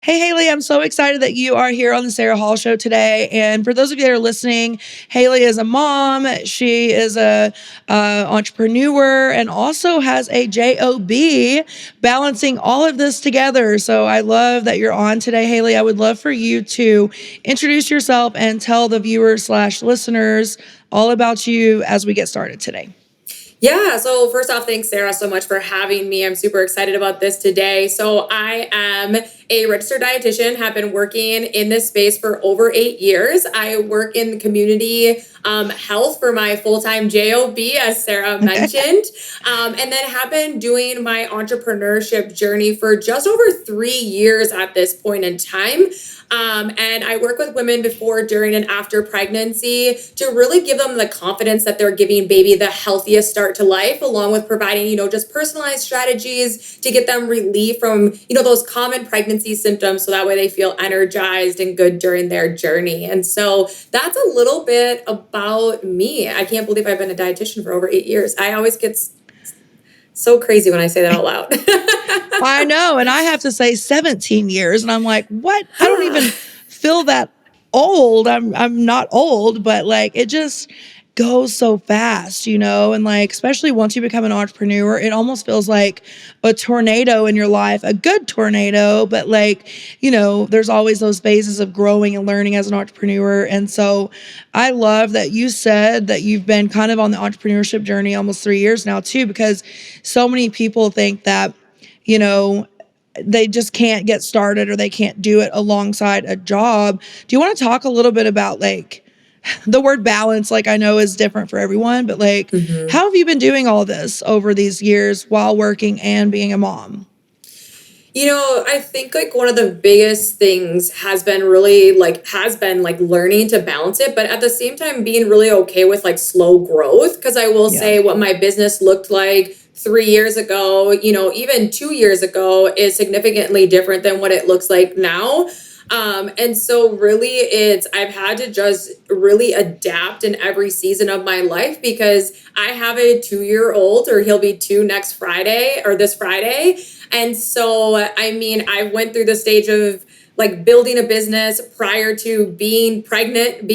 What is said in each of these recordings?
Hey, Haley, I'm so excited that you are here on the Sarah Hall Show today. And for those of you that are listening, Haley is a mom. She is a entrepreneur and also has a job, balancing all of this together. So I love that you're on today, Haley. I would love for you to introduce yourself and tell the viewers slash listeners all about you as we get started today. Yeah. So first off, thanks, Sarah, so much for having me. I'm super excited about this today. So I am a registered dietitian, have been working in this space for over 8 years. I work in community health for my full-time job, as Sarah mentioned, and then have been doing my entrepreneurship journey for just over 3 years at this point in time. And I work with women before, during, and after pregnancy to really give them the confidence that they're giving baby the healthiest start to life, along with providing, just personalized strategies to get them relief from, those common pregnancy symptoms. So that way they feel energized and good during their journey. And so that's a little bit about me. I can't believe I've been a dietitian for over 8 years. I always get so crazy when I say that out loud. I know. And I have to say 17 years. And I'm like, what? I don't even feel that old. I'm not old, but like it just goes so fast, and like, especially once you become an entrepreneur, it almost feels like a tornado in your life, a good tornado, but like, there's always those phases of growing and learning as an entrepreneur. And so I love that you said that you've been kind of on the entrepreneurship journey almost 3 years now too, because so many people think that, they just can't get started or they can't do it alongside a job. Do you want to talk a little bit about like the word balance? Like I know is different for everyone, but like how have you been doing all this over these years while working and being a mom? I think like one of the biggest things has been really like learning to balance it, but at the same time being really okay with like slow growth. Cause I will Yeah. say what my business looked like 3 years ago, even 2 years ago is significantly different than what it looks like now. And so really I've had to just really adapt in every season of my life because I have a 2-year-old, or he'll be two next Friday or this Friday. And so, I mean, I went through the stage of like building a business prior to being pregnant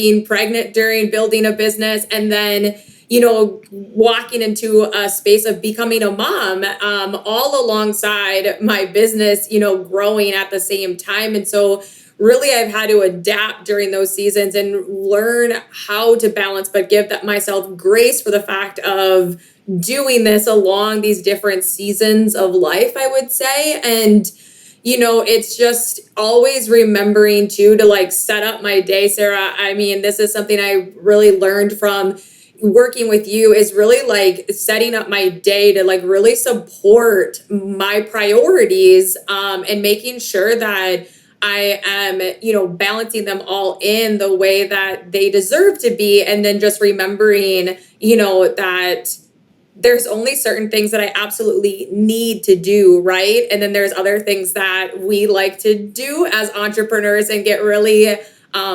during building a business, and then, walking into a space of becoming a mom, all alongside my business, growing at the same time. And so really I've had to adapt during those seasons and learn how to balance, but give myself grace for the fact of doing this along these different seasons of life, I would say. And, it's just always remembering too, to like set up my day, Sarah. I mean, this is something I really learned from working with you, is really like setting up my day to like really support my priorities, and making sure that I am, balancing them all in the way that they deserve to be. And then just remembering, that there's only certain things that I absolutely need to do, right? And then there's other things that we like to do as entrepreneurs and get really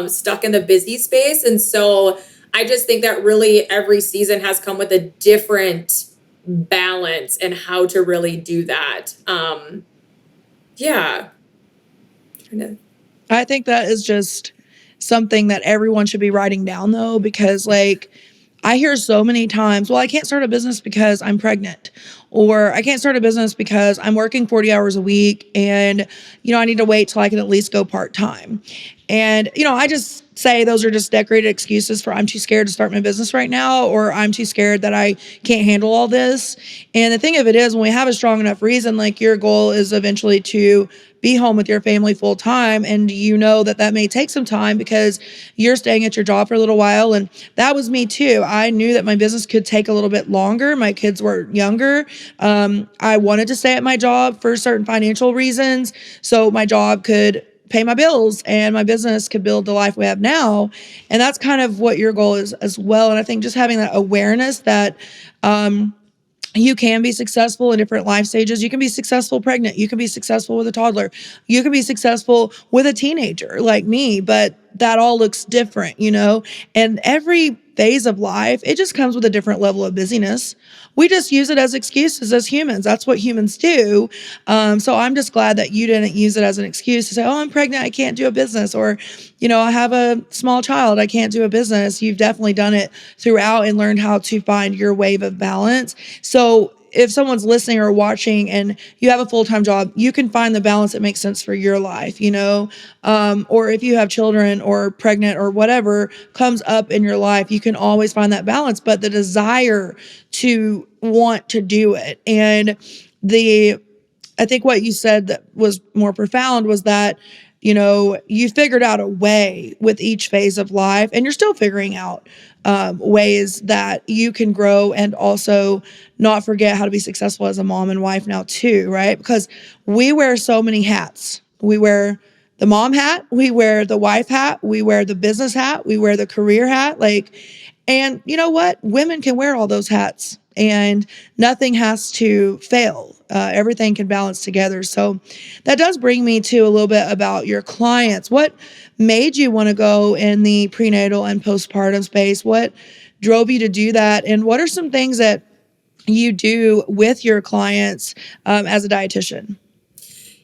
stuck in the busy space. And so I just think that really every season has come with a different balance and how to really do that. Yeah. I think that is just something that everyone should be writing down though, because like I hear so many times, well, I can't start a business because I'm pregnant, or I can't start a business because I'm working 40 hours a week and, I need to wait till I can at least go part-time. And, I just say those are just decorated excuses for I'm too scared to start my business right now, or I'm too scared that I can't handle all this. And the thing of it is, when we have a strong enough reason, like your goal is eventually to be home with your family full time. And that may take some time because you're staying at your job for a little while. And that was me too. I knew that my business could take a little bit longer. My kids were younger. I wanted to stay at my job for certain financial reasons, so my job could pay my bills and my business could build the life we have now. And that's kind of what your goal is as well. And I think just having that awareness that, you can be successful in different life stages. You can be successful pregnant. You can be successful with a toddler. You can be successful with a teenager like me, but that all looks different, and everything phase of life. It just comes with a different level of busyness. We just use it as excuses as humans. That's what humans do. So I'm just glad that you didn't use it as an excuse to say, oh, I'm pregnant, I can't do a business. Or, I have a small child, I can't do a business. You've definitely done it throughout and learned how to find your wave of balance. So if someone's listening or watching and you have a full-time job, you can find the balance that makes sense for your life, or if you have children or pregnant or whatever comes up in your life, you can always find that balance. But the desire to want to do it, and I think what you said that was more profound was that, you figured out a way with each phase of life, and you're still figuring out ways that you can grow and also not forget how to be successful as a mom and wife now too, right? Because we wear so many hats. We wear the mom hat, we wear the wife hat, we wear the business hat, we wear the career hat. And you know what? Women can wear all those hats and nothing has to fail. Everything can balance together. So that does bring me to a little bit about your clients. What made you want to go in the prenatal and postpartum space? What drove you to do that? And what are some things that you do with your clients as a dietitian?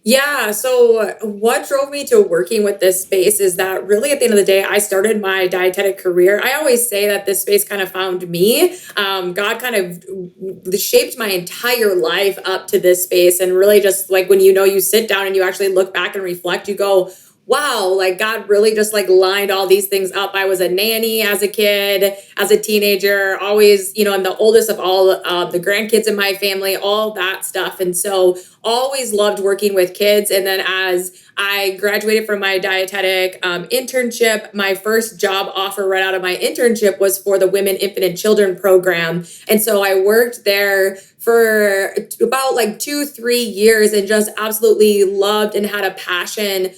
Yeah. So, what drove me to working with this space is that really at the end of the day, I started my dietetic career. I always say that this space kind of found me. God kind of shaped my entire life up to this space. And really, just like when you sit down and you actually look back and reflect, you go, wow, like God really just like lined all these things up. I was a nanny as a kid, as a teenager, always, I'm the oldest of all the grandkids in my family, all that stuff. And so always loved working with kids. And then as I graduated from my dietetic internship, my first job offer right out of my internship was for the Women, Infant, and Children program. And so I worked there for about like 2-3 years and just absolutely loved and had a passion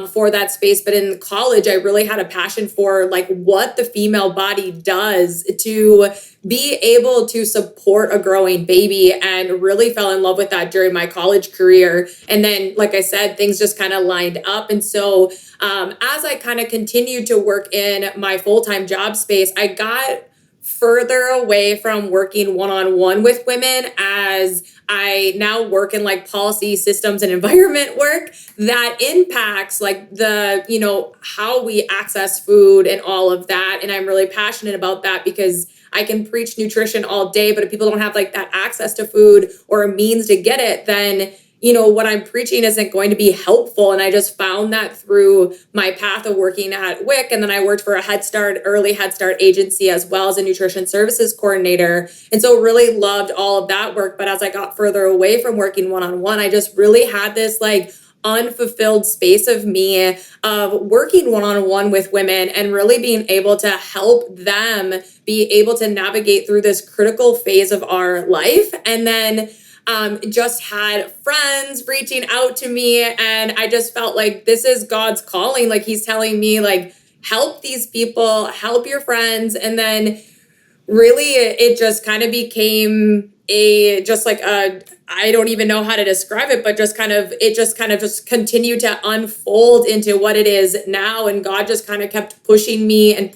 for that space. But in college, I really had a passion for like what the female body does to be able to support a growing baby, and really fell in love with that during my college career. And then, like I said, things just kind of lined up. And so as I kind of continued to work in my full-time job space, I got further away from working one-on-one with women as I now work in like policy, systems, and environment work that impacts like how we access food and all of that. And I'm really passionate about that because I can preach nutrition all day, but if people don't have like that access to food or a means to get it, then what I'm preaching isn't going to be helpful. And I just found that through my path of working at WIC. And then I worked for a early Head Start agency as well as a nutrition services coordinator. And so really loved all of that work. But as I got further away from working one-on-one, I just really had this like unfulfilled space of me of working one-on-one with women and really being able to help them be able to navigate through this critical phase of our life. And then just had friends reaching out to me, and I just felt like this is God's calling. Like he's telling me like, help these people, help your friends. And then really it just kind of became I don't even know how to describe it, but just continued to unfold into what it is now. And God just kind of kept pushing me and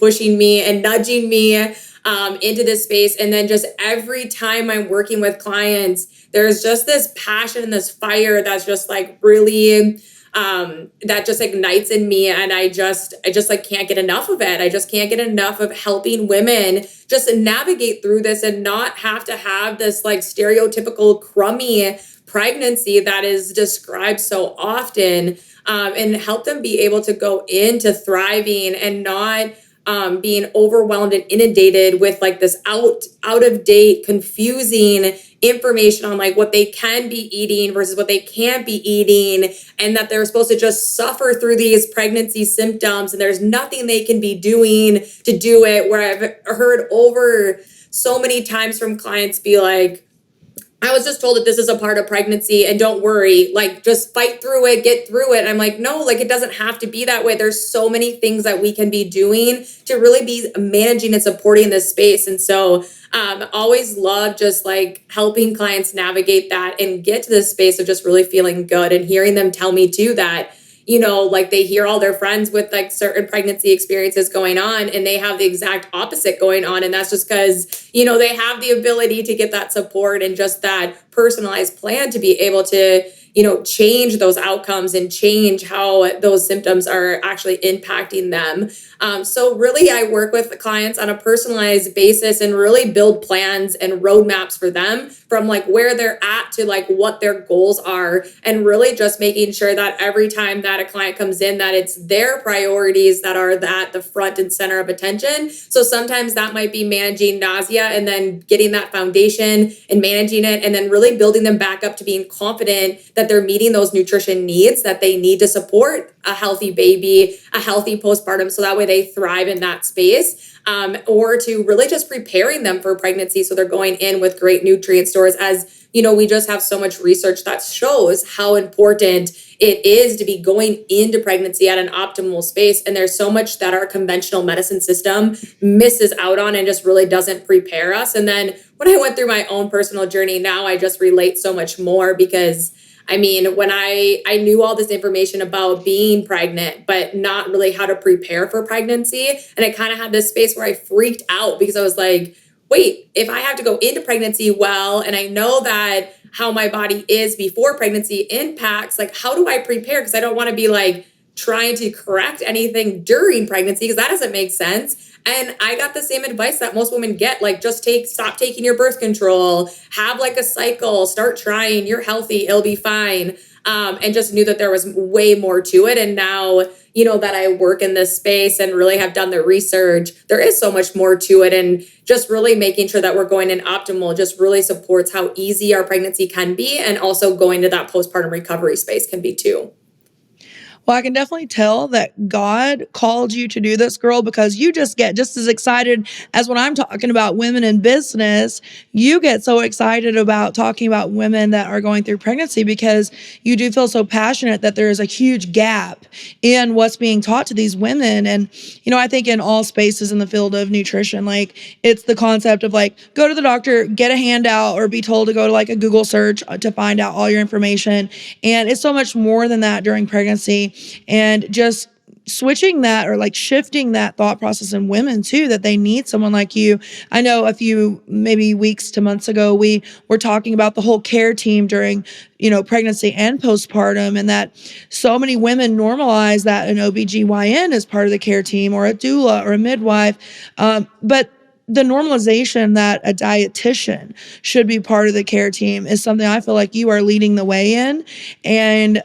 nudging me into this space. And then just every time I'm working with clients, there's just this passion and this fire that's just like really that just ignites in me. And I just like can't get enough of it. I just can't get enough of helping women just navigate through this and not have to have this like stereotypical crummy pregnancy that is described so often, and help them be able to go into thriving and not being overwhelmed and inundated with like this out of date, confusing information on like what they can be eating versus what they can't be eating, and that they're supposed to just suffer through these pregnancy symptoms and there's nothing they can be doing to do it. Where I've heard over so many times from clients be like, I was just told that this is a part of pregnancy and don't worry, like just fight through it, get through it. And I'm like, no, like it doesn't have to be that way. There's so many things that we can be doing to really be managing and supporting this space. And so always love just like helping clients navigate that and get to this space of just really feeling good and hearing them tell me too that, like they hear all their friends with like certain pregnancy experiences going on and they have the exact opposite going on. And that's just because, they have the ability to get that support and just that personalized plan to be able to, change those outcomes and change how those symptoms are actually impacting them. So really, I work with the clients on a personalized basis and really build plans and roadmaps for them from like where they're at to like what their goals are, and really just making sure that every time that a client comes in, that it's their priorities that are at the front and center of attention. So sometimes that might be managing nausea and then getting that foundation and managing it, and then really building them back up to being confident that they're meeting those nutrition needs that they need to support a healthy baby, a healthy postpartum, so that way they thrive in that space. Or to really just preparing them for pregnancy so they're going in with great nutrient stores. As we just have so much research that shows how important it is to be going into pregnancy at an optimal space. And there's so much that our conventional medicine system misses out on and just really doesn't prepare us. And then when I went through my own personal journey, now I just relate so much more, because when I knew all this information about being pregnant, but not really how to prepare for pregnancy. And I kind of had this space where I freaked out because I was like, wait, if I have to go into pregnancy well, and I know that how my body is before pregnancy impacts, like, how do I prepare? Because I don't want to be like trying to correct anything during pregnancy, because that doesn't make sense. And I got the same advice that most women get, like, just stop taking your birth control, have like a cycle, start trying, you're healthy, it'll be fine. And just knew that there was way more to it. And now, that I work in this space and really have done the research, there is so much more to it. And just really making sure that we're going in optimal just really supports how easy our pregnancy can be. And also going to that postpartum recovery space can be too. Well, I can definitely tell that God called you to do this, girl, because you just get just as excited as when I'm talking about women in business. You get so excited about talking about women that are going through pregnancy because you do feel so passionate that there is a huge gap in what's being taught to these women. And, I think in all spaces in the field of nutrition, like, it's the concept of like, go to the doctor, get a handout, or be told to go to like a Google search to find out all your information. And it's so much more than that during pregnancy. And just switching that, or like shifting that thought process in women too, that they need someone like you. I know a few maybe weeks to months ago, we were talking about the whole care team during, pregnancy and postpartum, and that so many women normalize that an OBGYN is part of the care team, or a doula or a midwife. But the normalization that a dietitian should be part of the care team is something I feel like you are leading the way in. And,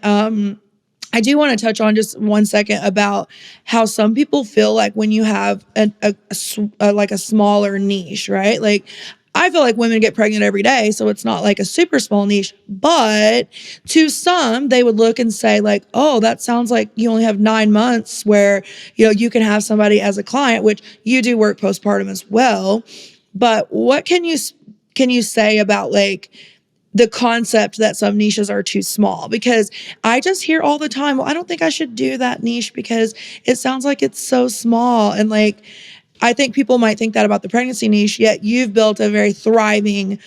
I do want to touch on just 1 second about how some people feel like when you have like a smaller niche, right? Like, I feel like women get pregnant every day, so it's not like a super small niche, but to some, they would look and say like, oh, that sounds like you only have 9 months where, you can have somebody as a client, which you do work postpartum as well. But what can you say about like the concept that some niches are too small? Because I just hear all the time, well, I don't think I should do that niche because it sounds like it's so small. And like, I think people might think that about the pregnancy niche, yet you've built a very thriving,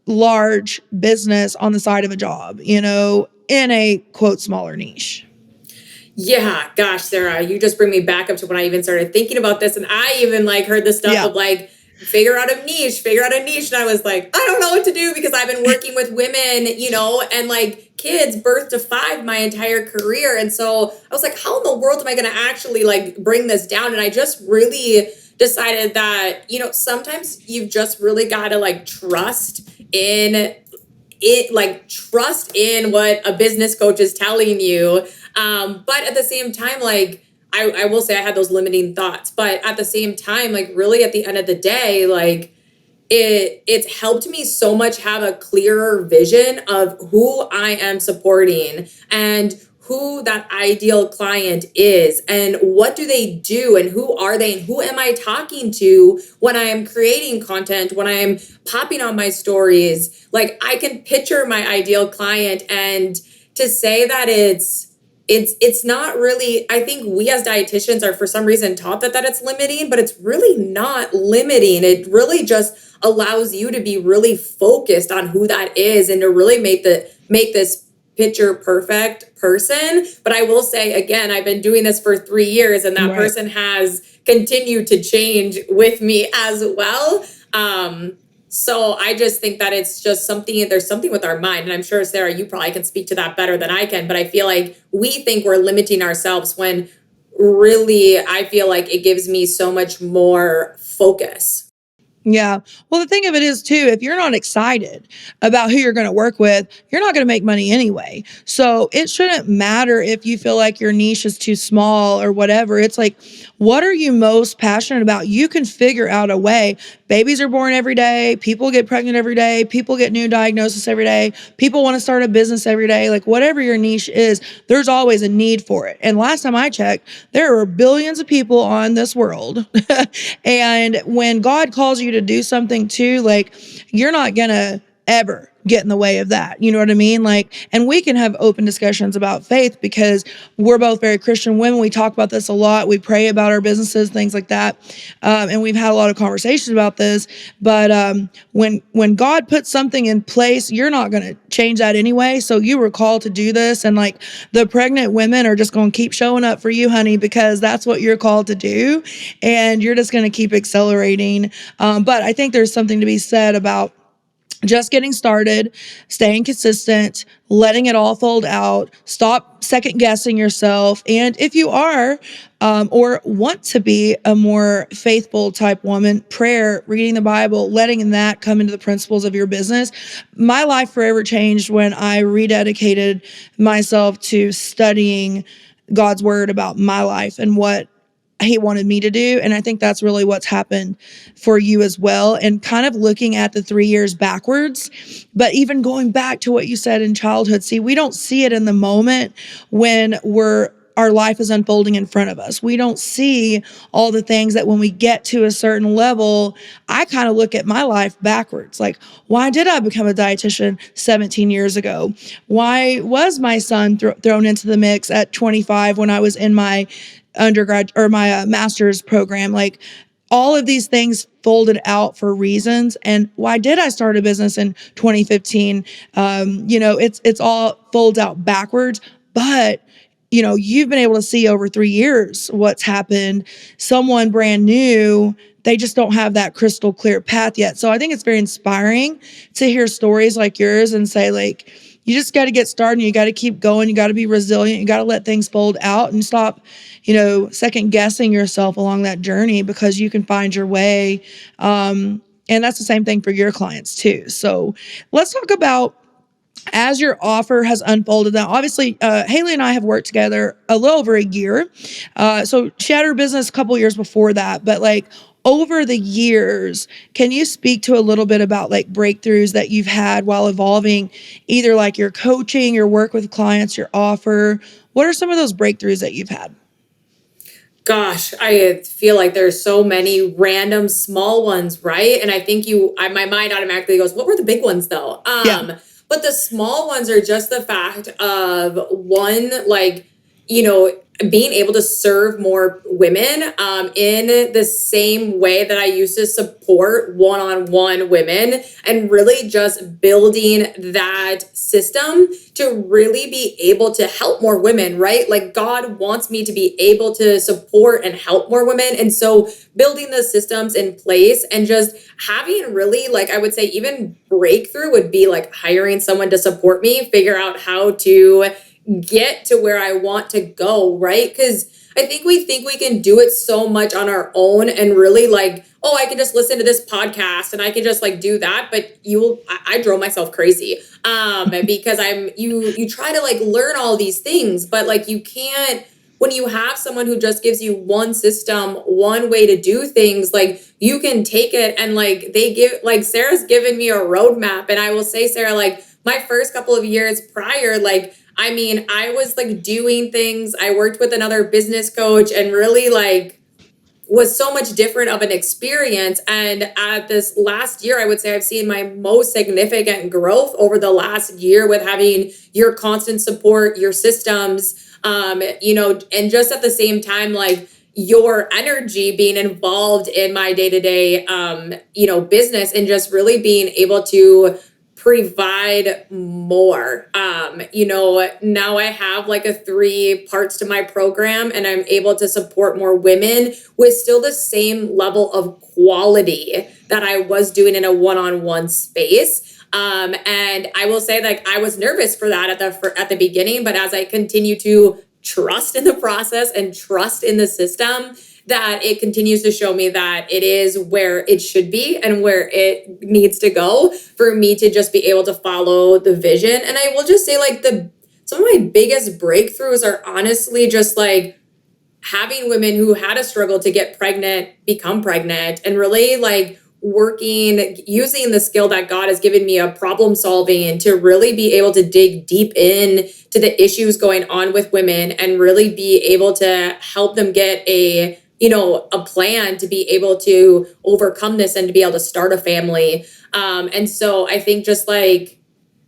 large business on the side of a job, in a quote smaller niche. Yeah, gosh, Sarah, you just bring me back up to when I even started thinking about this. And I even like heard the stuff Yeah. of like, figure out a niche. And I was like, I don't know what to do, because I've been working with women, and like kids birth to 5 my entire career. And so I was like, how in the world am I going to actually like bring this down? And I just really decided that, sometimes you've just really got to like trust in what a business coach is telling you. But at the same time, like, I will say I had those limiting thoughts, but at the same time, like, really at the end of the day, like, it's helped me so much have a clearer vision of who I am supporting and who that ideal client is and what do they do and who are they and who am I talking to when I am creating content, when I am popping on my stories. Like, I can picture my ideal client, and to say that it's not really, I think we as dietitians are for some reason taught that it's limiting, but it's really not limiting. It really just allows you to be really focused on who that is and to really make this picture perfect person. But I will say again, I've been doing this for 3 years, and that Right. person has continued to change with me as well. So I just think that it's just something, there's something with our mind. And I'm sure, Sarah, you probably can speak to that better than I can, but I feel like we think we're limiting ourselves when really I feel like it gives me so much more focus. Yeah. Well, the thing of it is, too, if you're not excited about who you're going to work with, you're not going to make money anyway. So it shouldn't matter if you feel like your niche is too small or whatever. It's like, what are you most passionate about? You can figure out a way. Babies are born every day. People get pregnant every day. People get new diagnosis every day. People want to start a business every day. Like, whatever your niche is, there's always a need for it. And last time I checked, there are billions of people on this world. And when God calls you to do something too, like, you're not gonna ever get in the way of that. You know what I mean? Like, and we can have open discussions about faith because we're both very Christian women. We talk about this a lot. We pray about our businesses, things like that. And we've had a lot of conversations about this. But when God puts something in place, you're not going to change that anyway. So you were called to do this. And like, the pregnant women are just going to keep showing up for you, honey, because that's what you're called to do. And you're just going to keep accelerating. But I think there's something to be said about just getting started, staying consistent, letting it all fold out, stop second guessing yourself. And if you are, or want to be a more faithful type woman, prayer, reading the Bible, letting that come into the principles of your business. My life forever changed when I rededicated myself to studying God's word about my life and what he wanted me to do. And I think that's really what's happened for you as well. And kind of looking at the 3 years backwards, but even going back to what you said in childhood, see, we don't see it in the moment when our life is unfolding in front of us. We don't see all the things that when we get to a certain level, I kind of look at my life backwards. Like, why did I become a dietitian 17 years ago? Why was my son thrown into the mix at 25 when I was in my undergrad or my master's program? Like, all of these things folded out for reasons. And why did I start a business in 2015? It's all folds out backwards, but you've been able to see over 3 years what's happened. Someone brand new, they just don't have that crystal clear path yet. So I think it's very inspiring to hear stories like yours and say, like, you just got to get started. You got to keep going. You got to be resilient. You got to let things fold out and stop, second guessing yourself along that journey, because you can find your way. And that's the same thing for your clients too. So let's talk about, as your offer has unfolded. Now, obviously, Haley and I have worked together a little over a year. So she had her business a couple years before that, but like, over the years, can you speak to a little bit about like breakthroughs that you've had while evolving, either like your coaching, your work with clients, your offer? What are some of those breakthroughs that you've had? Gosh, I feel like there's so many random small ones, right? And I think my mind automatically goes, what were the big ones though? Yeah. But the small ones are just the fact of one, like, you know, being able to serve more women in the same way that I used to support one-on-one women, and really just building that system to really be able to help more women, right? Like, God wants me to be able to support and help more women. And so building the systems in place and just having really, like, I would say even breakthrough would be like hiring someone to support me, figure out how to get to where I want to go, right? Because I think we can do it so much on our own, and really like, oh, I can just listen to this podcast and I can just like do that. But I drove myself crazy because you try to like learn all these things, but like you can't, when you have someone who just gives you one system, one way to do things, like you can take it and like Sarah's given me a roadmap. And I will say, Sarah, like my first couple of years prior, like, I mean, I was like doing things. I worked with another business coach and really like was so much different of an experience. And at this last year, I would say I've seen my most significant growth over the last year with having your constant support, your systems, and just at the same time, like your energy being involved in my day-to-day, business, and just really being able to provide more. Now I have like a 3 parts to my program, and I'm able to support more women with still the same level of quality that I was doing in a one-on-one space. And I will say, like, I was nervous for that at the beginning, but as I continue to trust in the process and trust in the system, that it continues to show me that it is where it should be and where it needs to go for me to just be able to follow the vision. And I will just say, like, some of my biggest breakthroughs are honestly just like having women who had a struggle to get pregnant become pregnant, and really like working using the skill that God has given me of problem solving, and to really be able to dig deep in to the issues going on with women and really be able to help them get a plan to be able to overcome this and to be able to start a family. And so I think just like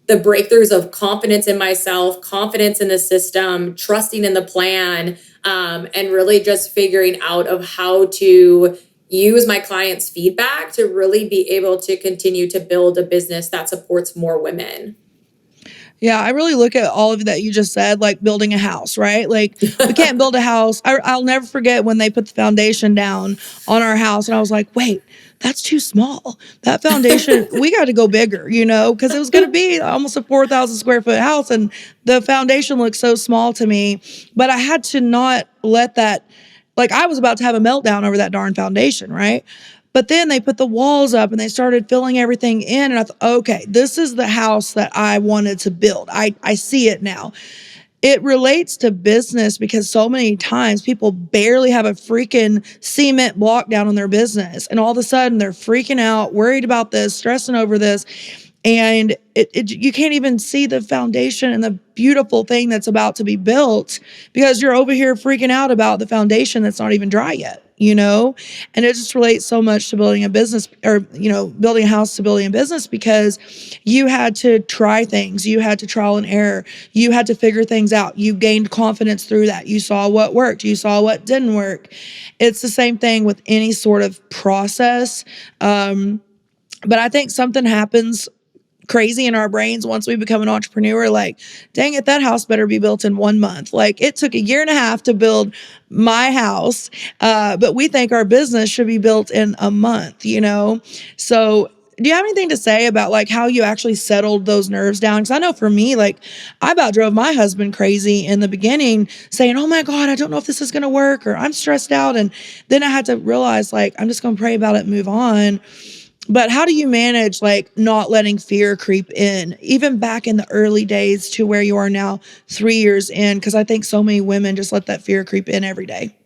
the breakthroughs of confidence in myself, confidence in the system, trusting in the plan, and really just figuring out of how to use my clients' feedback to really be able to continue to build a business that supports more women. Yeah, I really look at all of that you just said, like building a house, right? Like we can't build a house. I'll never forget when they put the foundation down on our house, and I was like, wait, that's too small. That foundation, we got to go bigger, because it was going to be almost a 4,000 square foot house, and the foundation looked so small to me. But I had to not let that, like, I was about to have a meltdown over that darn foundation, right? But then they put the walls up and they started filling everything in. And I thought, okay, this is the house that I wanted to build. I see it now. It relates to business because so many times people barely have a freaking cement block down on their business. And all of a sudden they're freaking out, worried about this, stressing over this. And you can't even see the foundation and the beautiful thing that's about to be built because you're over here freaking out about the foundation that's not even dry yet, And it just relates so much to building a business or, building a house to building a business because you had to try things. You had to trial and error. You had to figure things out. You gained confidence through that. You saw what worked. You saw what didn't work. It's the same thing with any sort of process. But I think something happens crazy in our brains once we become an entrepreneur. Like, dang it, that house better be built in 1 month. Like, it took a year and a half to build my house, but we think our business should be built in a month, So do you have anything to say about like how you actually settled those nerves down? Because I know for me, like, I about drove my husband crazy in the beginning saying, oh my God, I don't know if this is going to work, or I'm stressed out. And then I had to realize, like, I'm just going to pray about it and move on. But how do you manage like not letting fear creep in, even back in the early days to where you are now 3 years in? Because I think so many women just let that fear creep in every day.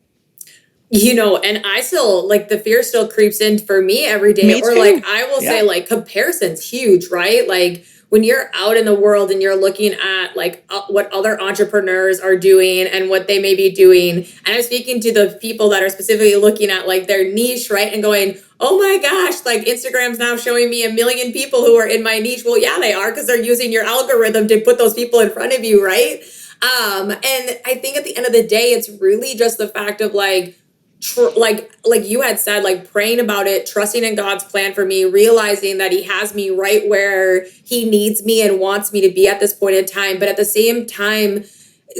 And I still like the fear still creeps in for me every day. Me Or like too. I will Yeah. say, like, comparison's huge, right? Like when you're out in the world and you're looking at like what other entrepreneurs are doing and what they may be doing, and I'm speaking to the people that are specifically looking at like their niche, right? And going, oh my gosh, like Instagram's now showing me 1 million people who are in my niche. Well, yeah, they are, because they're using your algorithm to put those people in front of you, right? And I think at the end of the day, it's really just the fact of like, like you had said, like praying about it, trusting in God's plan for me, realizing that he has me right where he needs me and wants me to be at this point in time. But at the same time,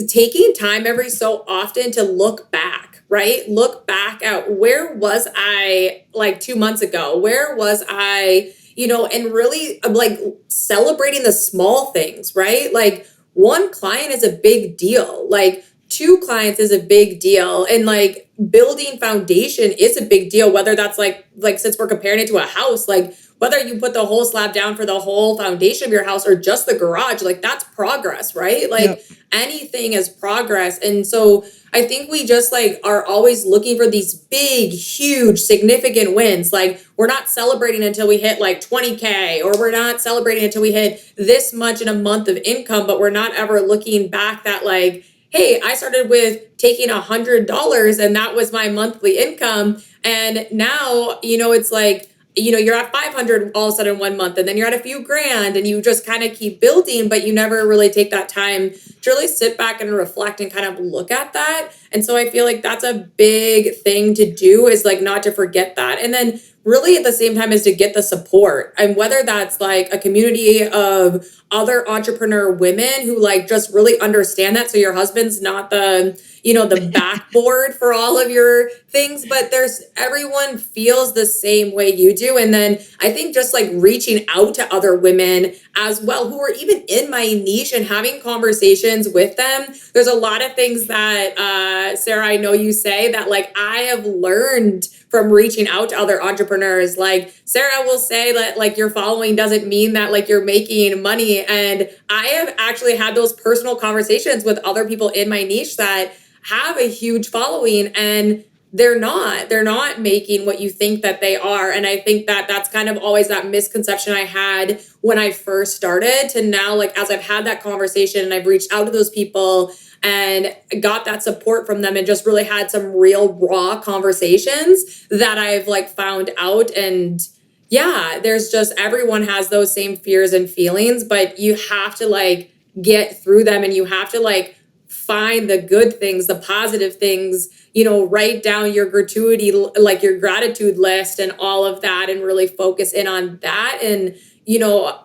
taking time every so often to look back, right? Look back at where was I like 2 months ago? Where was I, and really like celebrating the small things, right? Like one client is a big deal. Like 2 clients is a big deal. And like building foundation is a big deal, whether that's like since we're comparing it to a house, like whether you put the whole slab down for the whole foundation of your house or just the garage, like that's progress, right? Like Yep. anything is progress. And so I think we just like are always looking for these big, huge, significant wins. Like we're not celebrating until we hit like 20K, or we're not celebrating until we hit this much in a month of income, but we're not ever looking back that like, hey, I started with taking $100 and that was my monthly income. And now, it's like, you're at 500 all of a sudden 1 month, and then you're at a few grand, and you just kind of keep building, but you never really take that time to really sit back and reflect and kind of look at that. And so I feel like that's a big thing to do, is like not to forget that. And then really at the same time is to get the support. And whether that's like a community of other entrepreneur women who like just really understand that. So your husband's not the, the backboard for all of your things, but there's everyone feels the same way you do. And then I think just like reaching out to other women as well who are even in my niche and having conversations with them. There's a lot of things that Sarah, I know you say that like I have learned from reaching out to other entrepreneurs. Like Sarah will say that like your following doesn't mean that like you're making money. And I have actually had those personal conversations with other people in my niche that have a huge following, and they're not making what you think that they are. And I think that that's kind of always that misconception I had when I first started to now, like as I've had that conversation and I've reached out to those people and got that support from them and just really had some real raw conversations that I've like found out. And yeah, there's just everyone has those same fears and feelings, but you have to like get through them, and you have to like find the good things, the positive things, write down your gratuity, like your gratitude list and all of that, and really focus in on that. And,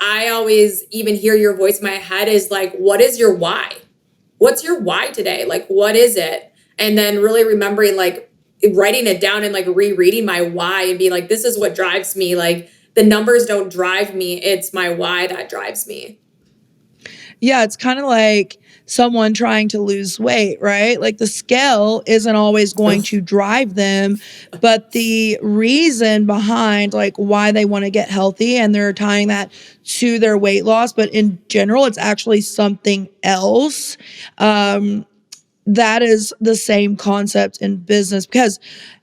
I always even hear your voice in my head is like, what is your why? What's your why today? Like, what is it? And then really remembering, like, writing it down and like rereading my why and being like, this is what drives me. Like, the numbers don't drive me. It's my why that drives me. Yeah, it's kind of like someone trying to lose weight, right? Like the scale isn't always going Ugh. to drive them, but the reason behind like why they want to get healthy, and they're tying that to their weight loss, but in general, it's actually something else. That is the same concept in business, because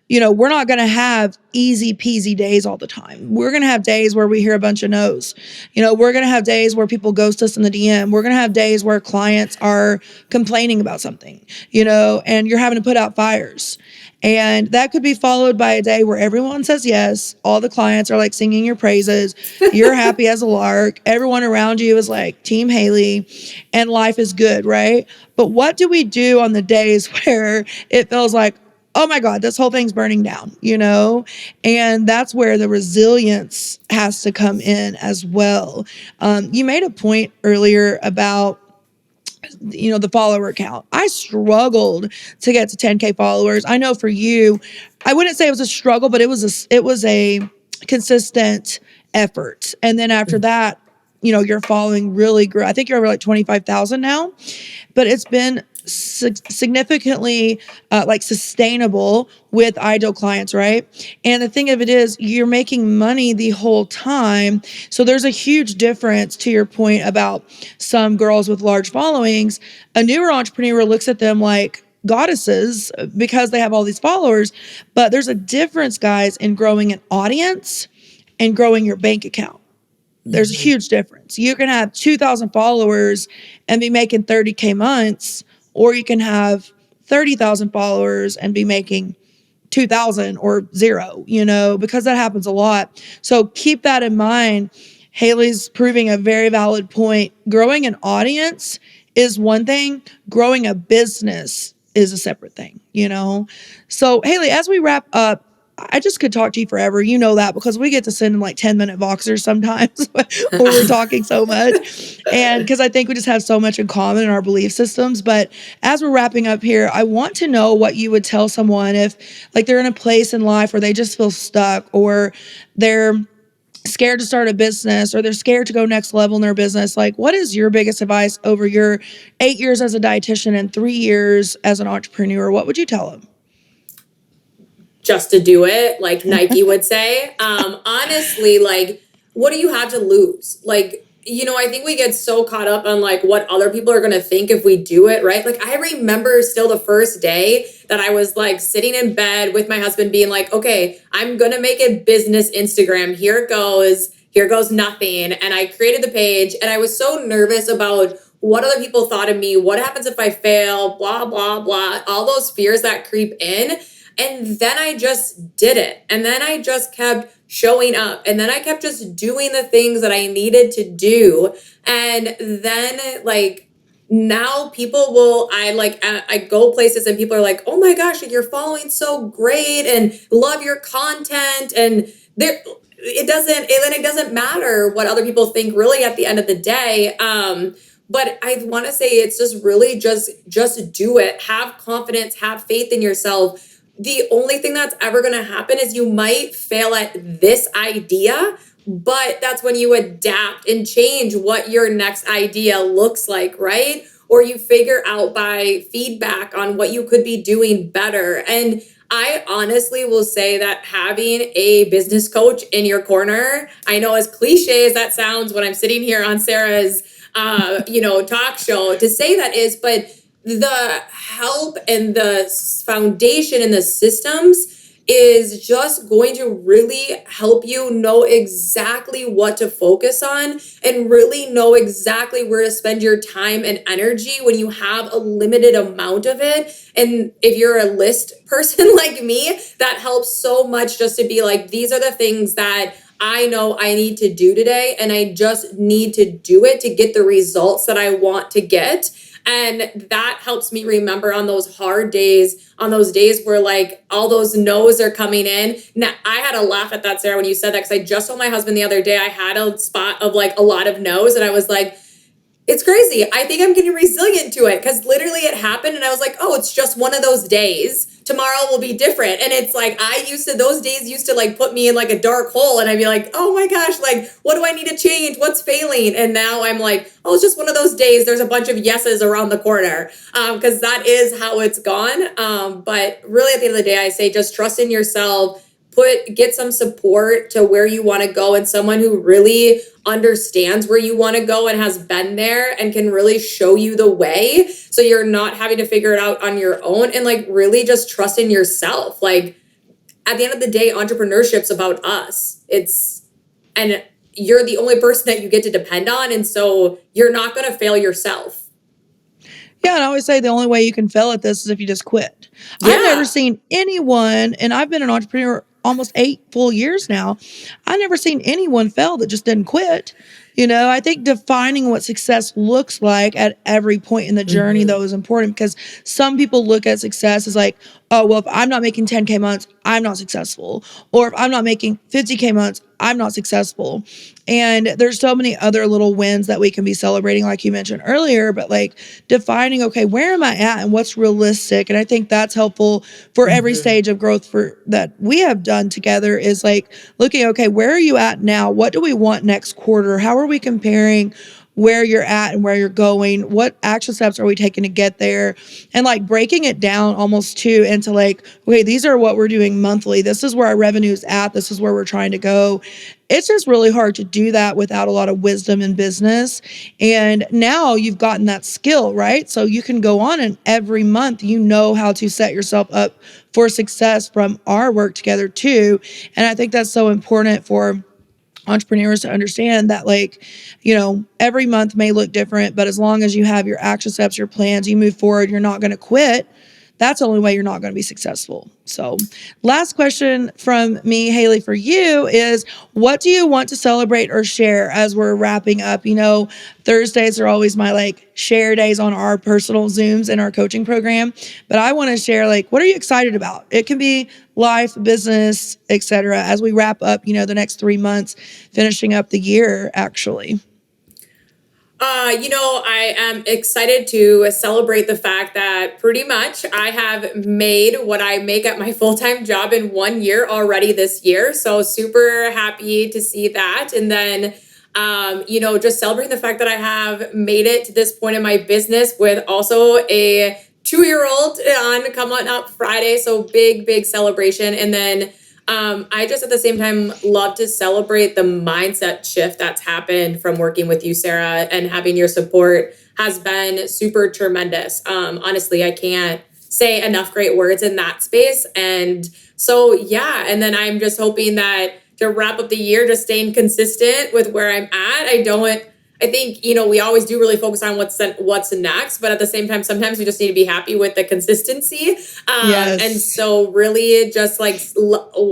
we're not going to have easy peasy days all the time. We're going to have days where we hear a bunch of no's. We're going to have days where people ghost us in the DM. We're going to have days where clients are complaining about something, and you're having to put out fires. And that could be followed by a day where everyone says yes. All the clients are like singing your praises. You're happy as a lark. Everyone around you is like Team Haley, and life is good, right? But what do we do on the days where it feels like, oh my God, this whole thing's burning down, And that's where the resilience has to come in as well. You made a point earlier about the follower count. I struggled to get to 10K followers. I know for you, I wouldn't say it was a struggle, but it was a consistent effort. And then after that, your following really grew. I think you're over like 25,000 now, but it's been significantly like sustainable with ideal clients, right? And the thing of it is, you're making money the whole time. So there's a huge difference to your point about some girls with large followings. A newer entrepreneur looks at them like goddesses because they have all these followers. But there's a difference, guys, in growing an audience and growing your bank account. There's a huge difference. You can have 2,000 followers and be making 30K months, or you can have 30,000 followers and be making 2,000 or zero, because that happens a lot. So keep that in mind. Haley's proving a very valid point. Growing an audience is one thing. Growing a business is a separate thing, So Haley, as we wrap up, I just could talk to you forever. You know that, because we get to send in like 10-minute Voxers sometimes when we're talking so much. And because I think we just have so much in common in our belief systems. But as we're wrapping up here, I want to know what you would tell someone if like they're in a place in life where they just feel stuck, or they're scared to start a business, or they're scared to go next level in their business. Like, what is your biggest advice over your 8 years as a dietitian and 3 years as an entrepreneur? What would you tell them? Just to do it, like Nike would say. Honestly, like, what do you have to lose? Like, I think we get so caught up on like what other people are going to think if we do it, right? Like, I remember still the first day that I was like sitting in bed with my husband being like, okay, I'm going to make a business Instagram. Here it goes. Here goes nothing. And I created the page, and I was so nervous about what other people thought of me. What happens if I fail? Blah, blah, blah. All those fears that creep in. And then I just did it. And then I just kept showing up. And then I kept just doing the things that I needed to do. And then like now people will, I go places and people are like, oh my gosh, you're following so great and love your content. And there it doesn't matter what other people think really at the end of the day. But I want to say it's just really just do it. Have confidence, have faith in yourself. The only thing that's ever going to happen is you might fail at this idea, but that's when you adapt and change what your next idea looks like, right? Or you figure out by feedback on what you could be doing better. And I honestly will say that having a business coach in your corner, I know as cliche as that sounds when I'm sitting here on Sarah's talk show to say that is, but the help and the foundation and the systems is just going to really help you know exactly what to focus on and really know exactly where to spend your time and energy when you have a limited amount of it. And if you're a list person like me, that helps so much just to be like, these are the things that I know I need to do today, and I just need to do it to get the results that I want to get. And that helps me remember on those hard days, on those days where like all those no's are coming in. Now, I had a laugh at that, Sarah, when you said that, because I just told my husband the other day I had a spot of like a lot of no's, and I was like, it's crazy. I think I'm getting resilient to it because literally it happened and I was like, oh, it's just one of those days. Tomorrow will be different. And it's like, those days used to like put me in like a dark hole and I'd be like, oh my gosh, like, what do I need to change? What's failing? And now I'm like, oh, it's just one of those days. There's a bunch of yeses around the corner because that is how it's gone. But really at the end of the day, I say just trust in yourself. Get some support to where you want to go and someone who really understands where you want to go and has been there and can really show you the way so you're not having to figure it out on your own, and like really just trust in yourself. Like at the end of the day, entrepreneurship's about us. And you're the only person that you get to depend on, and so you're not going to fail yourself. Yeah, and I always say the only way you can fail at this is if you just quit. I've never Yeah. seen anyone, and I've been an entrepreneur almost 8 full years now. I've never seen anyone fail that just didn't quit. I think defining what success looks like at every point in the journey, Mm-hmm. though, is important because some people look at success as like, oh, well, if I'm not making 10K months, I'm not successful. Or if I'm not making 50K months, I'm not successful. And there's so many other little wins that we can be celebrating, like you mentioned earlier, but like defining, okay, where am I at and what's realistic? And I think that's helpful for every Mm-hmm. stage of growth for that we have done together is like looking, okay, where are you at now? What do we want next quarter? How are we comparing where you're at and where you're going? What action steps are we taking to get there? And like breaking it down almost too into like, okay, these are what we're doing monthly. This is where our revenue's at. This is where we're trying to go. It's just really hard to do that without a lot of wisdom in business. And now you've gotten that skill, right? So you can go on and every month you know how to set yourself up for success from our work together too. And I think that's so important for entrepreneurs to understand that like, every month may look different, but as long as you have your action steps, your plans, you move forward, you're not going to quit. That's the only way you're not going to be successful. So, last question from me, Haley, for you is what do you want to celebrate or share as we're wrapping up? Thursdays are always my like share days on our personal Zooms in our coaching program, but I want to share like what are you excited about? It can be life, business, etc. as we wrap up, the next 3 months, finishing up the year actually. I am excited to celebrate the fact that pretty much I have made what I make at my full-time job in 1 year already this year. So super happy to see that. And then, just celebrating the fact that I have made it to this point in my business with also a 2-year-old on coming up Friday. So big, big celebration. And then I just at the same time love to celebrate the mindset shift that's happened from working with you, Sarah, and having your support has been super tremendous. Honestly, I can't say enough great words in that space. And so, yeah. And then I'm just hoping that to wrap up the year, just staying consistent with where I'm at. I think, we always do really focus on what's next, but at the same time, sometimes we just need to be happy with the consistency. And Yes. so really just like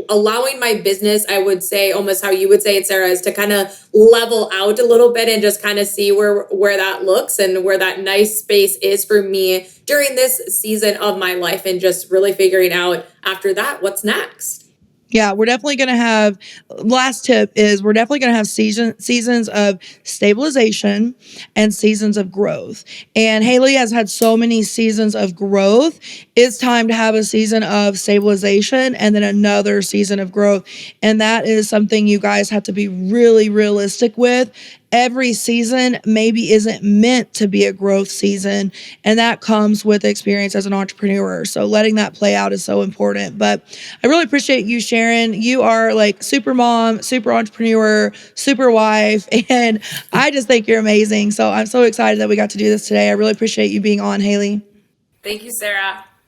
allowing my business, I would say almost how you would say it, Sarah, is to kind of level out a little bit and just kind of see where that looks and where that nice space is for me during this season of my life and just really figuring out after that, what's next. Yeah, we're definitely going to have, last tip is we're definitely going to have seasons of stabilization and seasons of growth. And Haley has had so many seasons of growth. It's time to have a season of stabilization and then another season of growth. And that is something you guys have to be really realistic with. Every season maybe isn't meant to be a growth season, and that comes with experience as an entrepreneur. So letting that play out is so important. But I really appreciate you, Sharon. You are like super mom, super entrepreneur, super wife, and I just think you're amazing. So I'm so excited that we got to do this today. I really appreciate you being on, Haley. Thank you, Sarah.